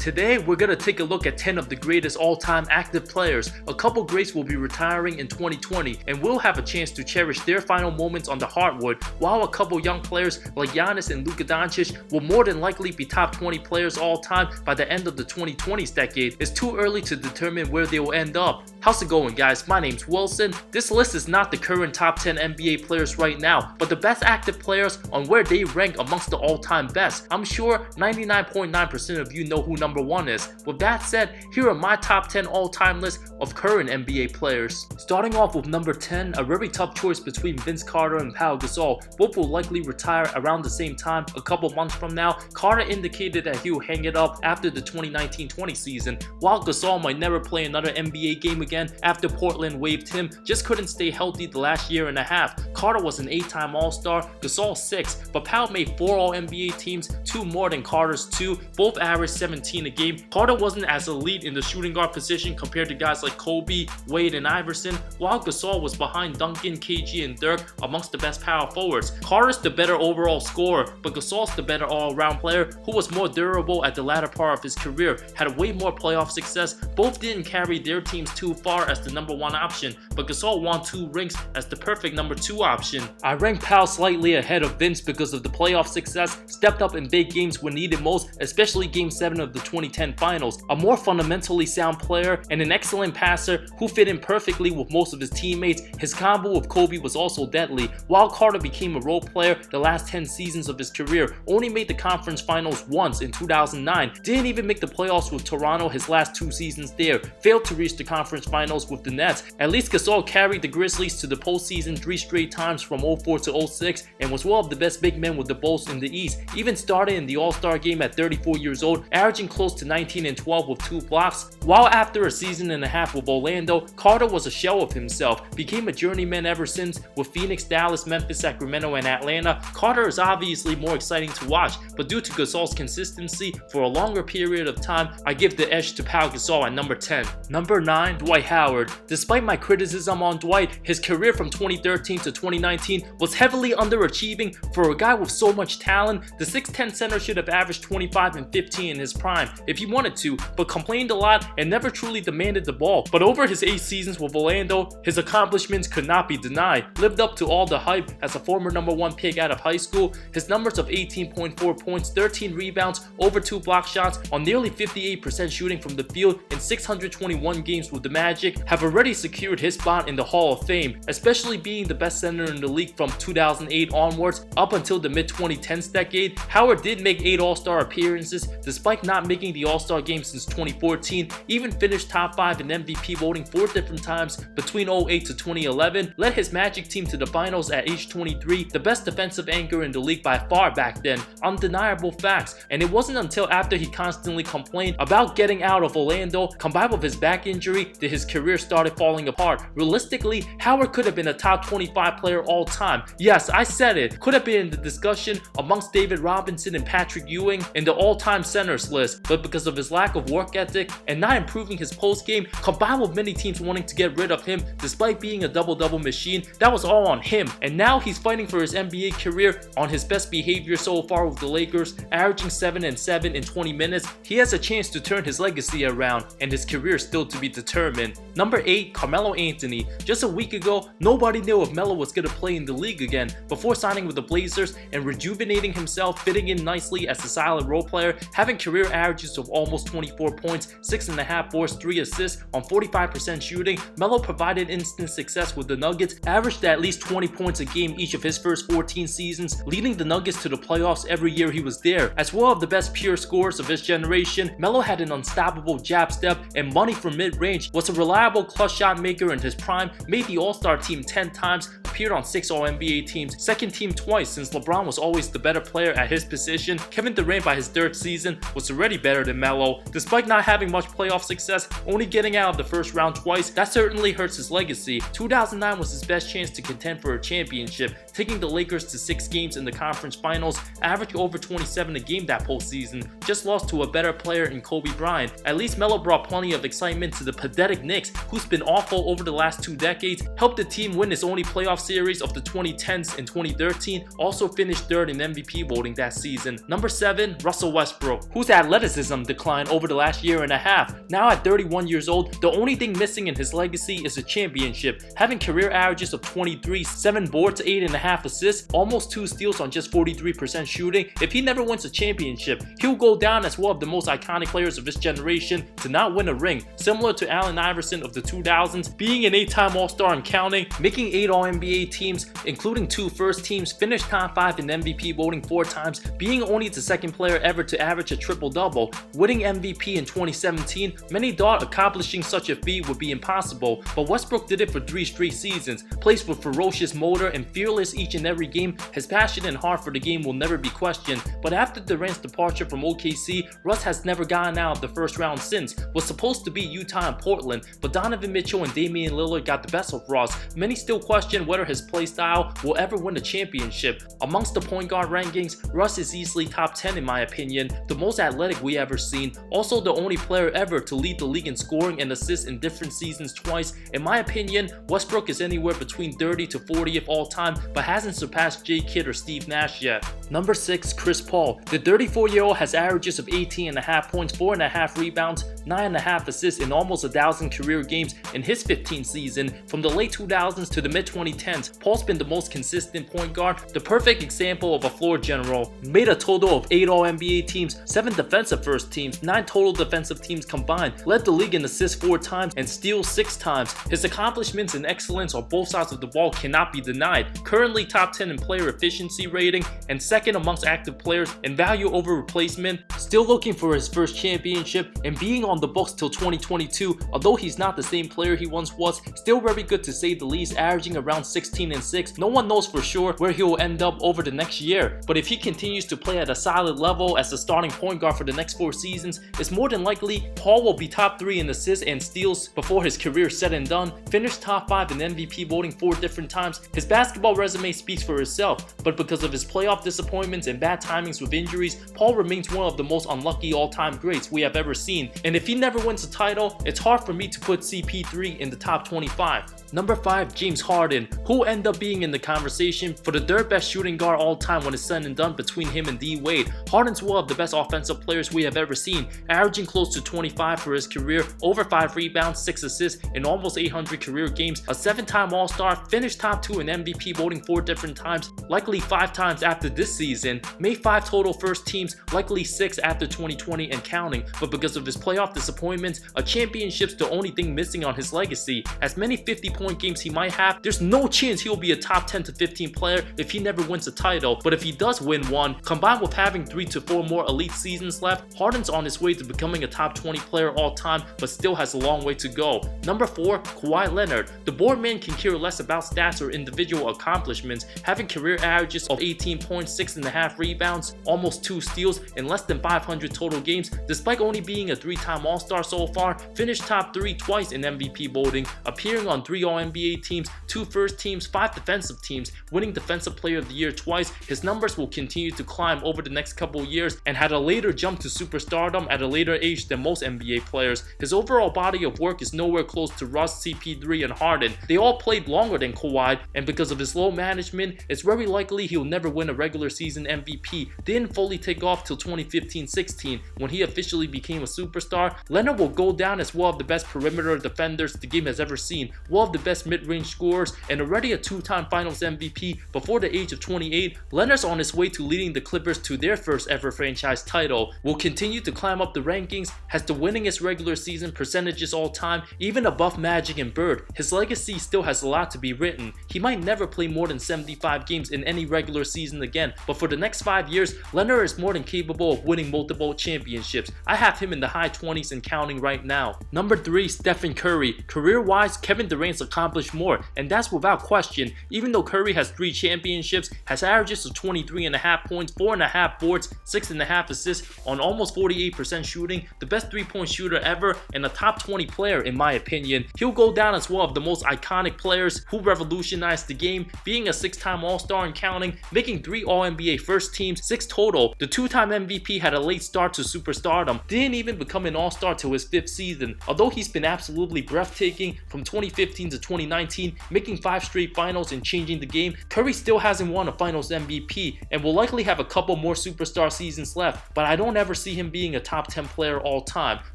Today, we're gonna take a look at 10 of the greatest all-time active players. A couple greats will be retiring in 2020, and we'll have a chance to cherish their final moments on the hardwood, while a couple young players like Giannis and Luka Doncic will more than likely be top 20 players all-time by the end of the 2020s decade. It's too early to determine where they will end up. How's it going, guys? My name's Wilson. This list is not the current top 10 NBA players right now, but the best active players on where they rank amongst the all-time best. I'm sure 99.9% of you know who number 1 is. With that said, here are my top 10 all-time list of current NBA players. Starting off with number 10, a very tough choice between Vince Carter and Pau Gasol. Both will likely retire around the same time a couple months from now. Carter indicated that he'll hang it up after the 2019-20 season, while Gasol might never play another NBA game again after Portland waived him. Just couldn't stay healthy the last year and a half. Carter was an 8-time All-Star, Gasol 6, but Pau made 4 All-NBA teams, 2 more than Carter's 2, both averaged 17 a game. Carter wasn't as elite in the shooting guard position compared to guys like Kobe, Wade, and Iverson, while Gasol was behind Duncan, KG, and Dirk amongst the best power forwards. Carter's the better overall scorer, but Gasol's the better all-around player who was more durable at the latter part of his career, had way more playoff success. Both didn't carry their teams too far as the number 1 option, but Gasol won 2 rings as the perfect number 2 option. I rank Pau slightly ahead of Vince because of the playoff success, stepped up in big games when needed most, especially Game 7 of the 2010 finals. A more fundamentally sound player and an excellent passer who fit in perfectly with most of his teammates. His combo with Kobe was also deadly. While Carter became a role player the last 10 seasons of his career, only made the conference finals once in 2009, didn't even make the playoffs with Toronto his last 2 seasons there, failed to reach the conference finals with the Nets. At least Gasol carried the Grizzlies to the postseason 3 straight times from 04 to 06 and was one of the best big men with the Bulls in the East. Even started in the All-Star game at 34 years old, averaging close to 19 and 12 with 2 blocks. While after a season and a half with Orlando, Carter was a shell of himself, became a journeyman ever since with Phoenix, Dallas, Memphis, Sacramento, and Atlanta. Carter is obviously more exciting to watch, but due to Gasol's consistency for a longer period of time, I give the edge to Pau Gasol at number 10. Number 9, Dwight Howard. Despite my criticism on Dwight, his career from 2013 to 2019 was heavily underachieving. For a guy with so much talent, the 6'10 center should have averaged 25 and 15 in his prime if he wanted to, but complained a lot and never truly demanded the ball. But over his 8 seasons with Orlando, his accomplishments could not be denied. Lived up to all the hype as a former number 1 pick out of high school. His numbers of 18.4 points, 13 rebounds, over 2 block shots on nearly 58% shooting from the field in 621 games with the Magic have already secured his spot in the Hall of Fame, especially being the best center in the league from 2008 onwards up until the mid-2010s decade. Howard did make 8 All-Star appearances despite not making the All-Star game since 2014, even finished top 5 in MVP voting 4 different times between 08 to 2011, led his Magic team to the finals at age 23, the best defensive anchor in the league by far back then. Undeniable facts, and it wasn't until after he constantly complained about getting out of Orlando, combined with his back injury, that his career started falling apart. Realistically, Howard could have been a top 25 player all time. Yes, I said it, could have been in the discussion amongst David Robinson and Patrick Ewing in the all-time centers list, but because of his lack of work ethic and not improving his post game, combined with many teams wanting to get rid of him despite being a double-double machine, that was all on him. And now he's fighting for his NBA career on his best behavior so far with the Lakers, averaging 7 and 7 in 20 minutes. He has a chance to turn his legacy around, and his career is still to be determined. Number 8, Carmelo Anthony. Just a week ago, nobody knew if Melo was going to play in the league again before signing with the Blazers and rejuvenating himself, fitting in nicely as a solid role player, having career averages of almost 24 points, 6.5 boards, 3 assists on 45% shooting. Melo provided instant success with the Nuggets, averaged at least 20 points a game each of his first 14 seasons, leading the Nuggets to the playoffs every year he was there. As well as the best pure scorers of his generation, Melo had an unstoppable jab step and money from mid-range, was a reliable clutch shot maker in his prime, made the All-Star team 10 times, appeared on 6 All-NBA teams, second team twice since LeBron was always the better player at his position. Kevin Durant by his 3rd season was already better than Melo. Despite not having much playoff success, only getting out of the first round twice, that certainly hurts his legacy. 2009 was his best chance to contend for a championship, taking the Lakers to 6 games in the conference finals, averaged over 27 a game that postseason, just lost to a better player in Kobe Bryant. At least Melo brought plenty of excitement to the pathetic Knicks, who's been awful over the last 2 decades, helped the team win its only playoff series of the 2010s and 2013, also finished third in MVP voting that season. Number 7, Russell Westbrook, whose athleticism declined over the last year and a half. Now at 31 years old, the only thing missing in his legacy is a championship, having career averages of 23, 7 boards, 8.5 assists, almost 2 steals on just 43% shooting. If he never wins a championship, he'll go down as one of the most iconic players of his generation to not win a ring, similar to Allen Iverson of the 2000s, being an 8-time All-Star and counting, making 8 All-NBA teams, including 2 first teams, finished top 5 in MVP voting 4 times, being only the second player ever to average a triple-double, winning MVP in 2017. Many thought accomplishing such a feat would be impossible, but Westbrook did it for 3 straight seasons, plays with ferocious motor and fearless each and every game. His passion and heart for the game will never be questioned, but after Durant's departure from OKC, Russ has never gotten out of the first round since. Was supposed to be Utah and Portland, but Donovan Mitchell and Damian Lillard got the best of Russ. Many still question whether his play style will ever win a championship. Amongst the point guard rankings, Russ is easily top 10 in my opinion, the most athletic we ever seen, also the only player ever to lead the league in scoring and assists in different seasons twice. In my opinion, Westbrook is anywhere between 30 to 40th all time, but hasn't surpassed J. Kidd or Steve Nash yet. Number 6, Chris Paul. The 34-year-old has averages of 18.5 points, 4.5 rebounds, 9.5 assists in almost 1,000 career games in his 15th season. From the late 2000s to the mid-2010s, Paul's been the most consistent point guard, the perfect example of a floor general. Made a total of 8 All-NBA teams, 7 defensive first teams, 9 total defensive teams combined, led the league in assists 4 times and steals 6 times. His accomplishments and excellence on both sides of the ball cannot be denied. Currently top 10 in player efficiency rating and second amongst active players in value over replacement. Still looking for his first championship and being on the books till 2022, although he's not the same player he once was, still very good to say the least, averaging around 16 and 6. No one knows for sure where he will end up over the next year, but if he continues to play at a solid level as the starting point guard for the next 4 seasons, it's more than likely Paul will be top 3 in assists and steals before his career is said and done. Finished top 5 in MVP voting 4 different times. His basketball resume speaks for itself, but because of his playoff disappointments and bad timings with injuries, Paul remains one of the most unlucky all-time greats we have ever seen, and if he never wins a title, it's hard for me to put CP3 in the top 25. Number 5, James Harden, who will end up being in the conversation for the 3rd best shooting guard all time when it's said and done between him and D Wade. Harden's one of the best offensive players we have ever seen, averaging close to 25 for his career, over 5 rebounds, 6 assists in almost 800 career games, a 7-time All-Star, finished top 2 in MVP voting 4 different times, likely 5 times after this season, made 5 total first teams, likely 6 after 2020 and counting, but because of his playoff disappointments, a championship's the only thing missing on his legacy. As many 50-point games he might have, there's no chance he'll be a top 10 to 15 player if he never wins a title, but if he does win one, combined with having 3 to 4 more elite seasons left, Harden's on his way to becoming a top 20 player all time, but still has a long way to go. Number 4, Kawhi Leonard. The board man can care less about stats or individual accomplishments, having career averages of 18 points, 6.5 rebounds, almost 2 steals in less than 500 total games, despite only being a 3-time All-Star so far, finished top 3 twice in MVP voting, appearing on 3 All-NBA teams, 2 first teams, 5 defensive teams, winning Defensive Player of the Year twice. His numbers will continue to climb over the next couple years and had a later jump to superstardom at a later age than most NBA players. His overall body of work is nowhere close to Russ, CP3, and Harden. They all played longer than Kawhi, and because of his low management, it's very likely he'll never win a regular season MVP. Didn't fully take off till 2015-16 when he officially became a superstar. Leonard will go down as one of the best perimeter defenders the game has ever seen, one of the best mid-range scorers, and already a 2-time Finals MVP before the age of 28. Leonard's on his way to leading the Clippers to their first ever franchise title, will continue to climb up the rankings, has the winningest regular season percentages all time, even above Magic and Bird. His legacy still has a lot to be written. He might never play more than 75 games in any regular season again, but for the next 5 years, Leonard is more than capable of winning multiple championships. I have him in the high 20s and counting right now. Number 3, Stephen Curry. Career-wise, Kevin Durant's accomplished more, and that's without question. Even though Curry has 3 championships, has averages of 23.5 points, 4.5 boards, 6.5 assists on almost 48% shooting, the best 3-point shooter ever, and a top 20 player in my opinion. He'll go down as one of the most iconic players who revolutionized the game, being a 6-time All-Star and counting, making 3 All-NBA first teams, 6 total. The 2-time MVP had a late start to superstardom, didn't even become an All-Star All-Star till his 5th season. Although he's been absolutely breathtaking from 2015 to 2019, making 5 straight finals and changing the game, Curry still hasn't won a finals MVP and will likely have a couple more superstar seasons left, but I don't ever see him being a top 10 player all time.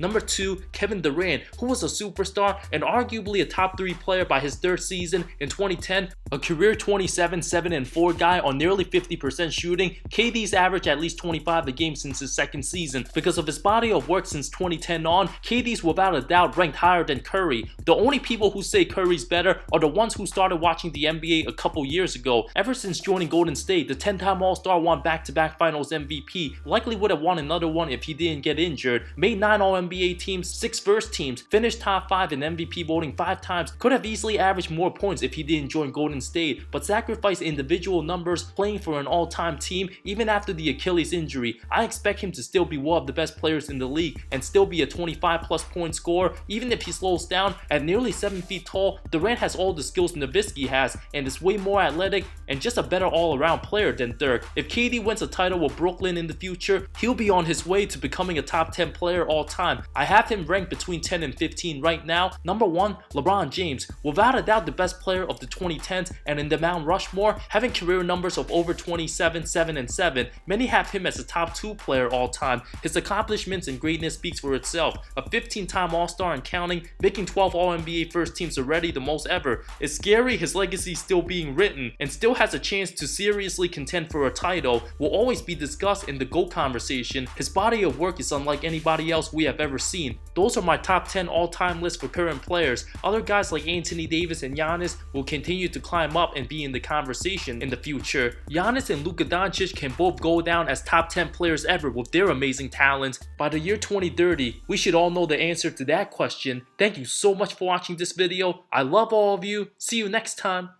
Number 2, Kevin Durant, who was a superstar and arguably a top 3 player by his 3rd season in 2010, a career 27, 7 and 4 guy on nearly 50% shooting. KD's averaged at least 25 a game since his 2nd season. Because of his body of work since 2010 on, KD's without a doubt ranked higher than Curry. The only people who say Curry's better are the ones who started watching the NBA a couple years ago. Ever since joining Golden State, the 10-time All-Star won back-to-back finals MVP, likely would have won another one if he didn't get injured, made 9 All-NBA teams, 6 first teams, finished top 5 in MVP voting 5 times, could have easily averaged more points if he didn't join Golden State, but sacrificed individual numbers playing for an all-time team even after the Achilles injury. I expect him to still be one of the best players in the league and still be a 25+ point scorer even if he slows down. At nearly 7 feet tall, Durant has all the skills Nowitzki has and is way more athletic and just a better all-around player than Dirk. If KD wins a title with Brooklyn in the future, he'll be on his way to becoming a top 10 player all time. I have him ranked between 10 and 15 right now. Number 1, LeBron James, without a doubt the best player of the 2010s and in the Mount Rushmore, having career numbers of over 27, 7 and 7. Many have him as a top 2 player all time. His accomplishments and greatness speaks for itself. A 15-time All-Star and counting, making 12 All-NBA first teams already, the most ever. It's scary his legacy still being written and still has a chance to seriously contend for a title. Will always be discussed in the GOAT conversation. His body of work is unlike anybody else we have ever seen. Those are my top 10 all-time lists for current players. Other guys like Anthony Davis and Giannis will continue to climb up and be in the conversation in the future. Giannis and Luka Doncic can both go down as top 10 players ever with their amazing talents. By the year 2030, we should all know the answer to that question. Thank you so much for watching this video. I love all of you. See you next time.